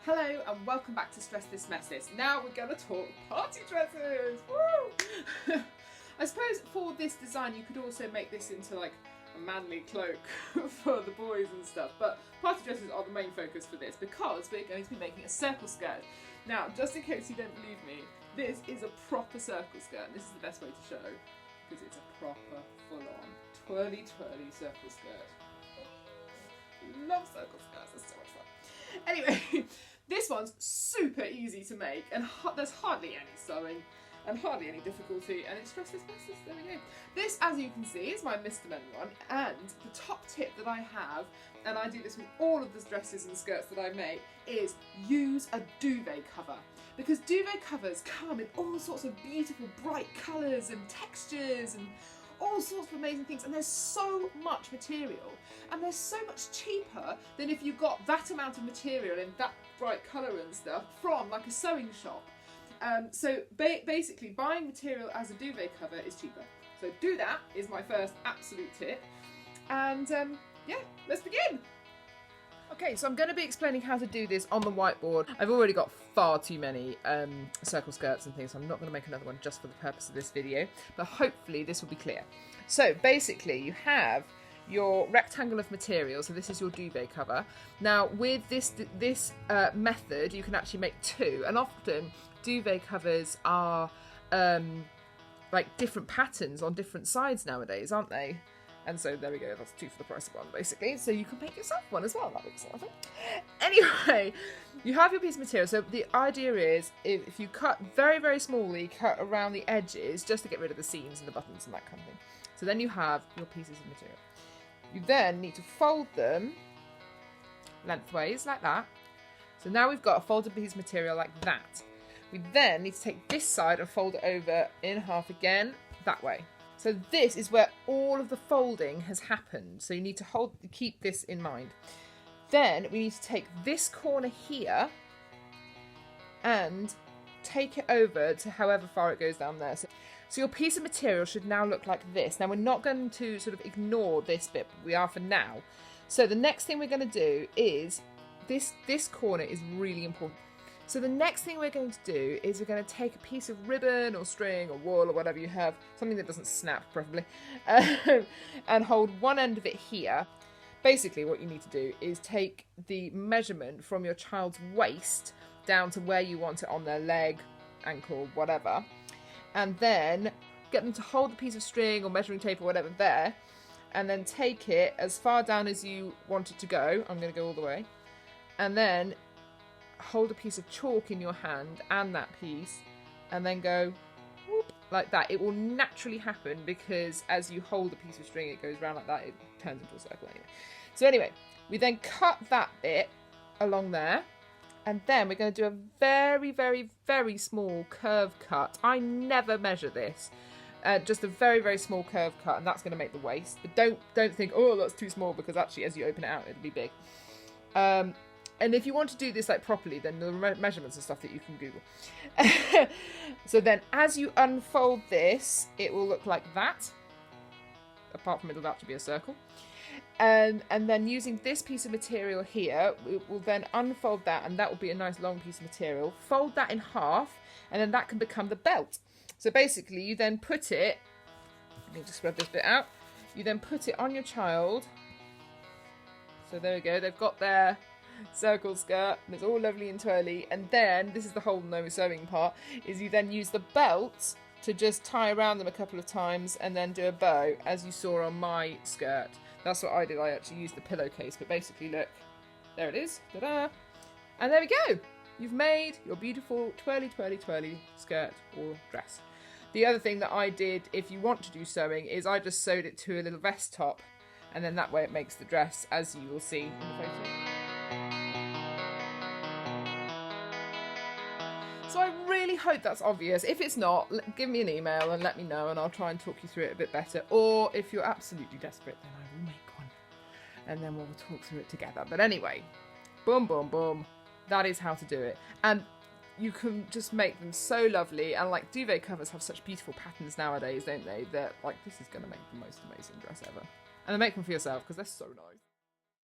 Hello and welcome back to Stresslessmessless. Now we're going to talk party dresses! Woo! I suppose for this design you could also make this into like a manly cloak for the boys and stuff, but party dresses are the main focus for this because we're going to be making a circle skirt. Now, just in case you don't believe me, this is a proper circle skirt, and this is the best way to show because it's a proper full-on twirly circle skirt. Love circle skirts, it's so much fun. Anyway, this one's super easy to make and there's hardly any sewing and hardly any difficulty, and it's stresslessmessless. There we go. This, as you can see, is my Mr. Men one, and the top tip that I have, and I do this with all of the dresses and skirts that I make, is use a duvet cover. Because duvet covers come in all sorts of beautiful bright colours and textures and all sorts of amazing things, and there's so much material, and they're so much cheaper than if you got that amount of material in that bright colour and stuff from like a sewing shop. So basically buying material as a duvet cover is cheaper. So do that is my first absolute tip, and yeah, let's begin. Okay, so I'm going to be explaining how to do this on the whiteboard. I've already got far too many circle skirts and things, so I'm not going to make another one just for the purpose of this video, but hopefully this will be clear. So basically you have your rectangle of material, so this is your duvet cover. Now with this method you can actually make two, and often duvet covers are like different patterns on different sides nowadays, aren't they? And so there we go, that's two for the price of one basically. So you can make yourself one as well, that looks lovely. Anyway, you have your piece of material. So the idea is if you cut very smallly, cut around the edges just to get rid of the seams and the buttons and that kind of thing. So then you have your pieces of material. You then need to fold them lengthways like that. So now we've got a folded piece of material like that. We then need to take this side and fold it over in half again that way. So this is where all of the folding has happened. So you need to keep this in mind. Then we need to take this corner here and take it over to however far it goes down there. So your piece of material should now look like this. Now we're not going to sort of ignore this bit, but we are for now. So the next thing we're going to do is this corner is really important. So the next thing we're going to do is we're going to take a piece of ribbon or string or wool or whatever you have, something that doesn't snap preferably, and hold one end of it here. Basically what you need to do is take the measurement from your child's waist down to where you want it on their leg, ankle, whatever, and then get them to hold the piece of string or measuring tape or whatever there, and then take it as far down as you want it to go. I'm going to go all the way, and then hold a piece of chalk in your hand and that piece, and then go whoop, like that. It will naturally happen because as you hold a piece of string it goes round like that, it turns into a circle anyway. So anyway, we then cut that bit along there, and then we're going to do a very small curve cut. I never measure this, just a very small curve cut, and that's going to make the waist. But don't think, oh, that's too small, because actually as you open it out it'll be big. And if you want to do this like properly, then the measurements and stuff that you can Google. So then as you unfold this, it will look like that. Apart from it'll have to be a circle. And then using this piece of material here, we'll then unfold that, and that will be a nice long piece of material. Fold that in half, and then that can become the belt. So basically you then put it, let me just spread this bit out. You then put it on your child. So there we go, they've got their circle skirt and it's all lovely and twirly, and then this is the whole no sewing part, is you then use the belt to just tie around them a couple of times and then do a bow, as you saw on my skirt. That's what I did. I actually used the pillowcase, but basically look, there it is, ta-da, and there we go, you've made your beautiful twirly skirt or dress. The other thing that I did, if you want to do sewing, is I just sewed it to a little vest top, and then that way it makes the dress, as you will see in the photo. So I really hope that's obvious. If it's not, give me an email and let me know, and I'll try and talk you through it a bit better. Or if you're absolutely desperate, then I will make one, and then we'll talk through it together. But anyway, boom, that is how to do it. And you can just make them so lovely, and like duvet covers have such beautiful patterns nowadays, don't they? That like this is going to make the most amazing dress ever. And then make them for yourself, because they're so nice.